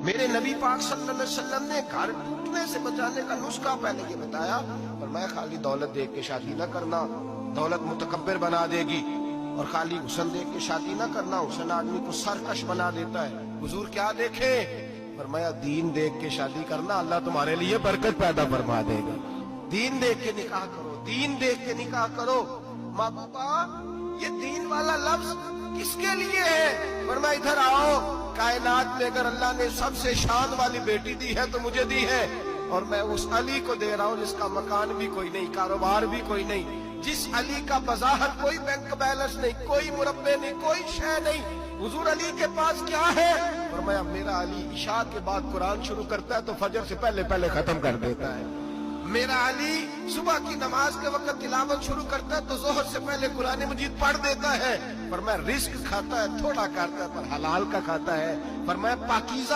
मेरे नबी पाक सल्लल्लाहु अलैहि वसल्लम ने घर टूटने से बचाने का नुस्खा पहले ये बताया, पर मैं खाली दौलत देख के शादी ना करना, दौलत मुतकब्बिर बना देगी। और खाली हुस्न देख के शादी ना करना, हुस्न आदमी को सरकश बना देता है। हुजूर क्या देखे? फरमाया दीन देख के शादी करना, अल्लाह तुम्हारे लिए बरकत पैदा फरमा देगा। दीन देख के निकाह करो, दीन देख के निकाह करो। महबूबा ये दीन वाला लफ्ज किसके लिए है? फरमाया इधर आओ, कायनात में अगर अल्लाह ने सबसे शान वाली बेटी दी है तो मुझे दी है, और मैं उस अली को दे रहा हूं जिसका मकान भी कोई नहीं, कारोबार भी कोई नहीं, जिस अली का बज़ाहर कोई बैंक बैलेंस नहीं, कोई मुरब्बे नहीं, कोई शय नहीं। हुजूर अली के पास क्या है? फरमाया मेरा अली इशा के बाद कुरान शुरू करता है तो फजर से पहले पहले खत्म कर देता है। मेरा अली सुबह की नमाज के वक्त तिलावत शुरू करता है तो जोहर से पहले कुरान मजीद पढ़ देता है। फरमाया रिस्क खाता है, थोड़ा खाता है पर हलाल का खाता है। फरमाया पाकीज़ा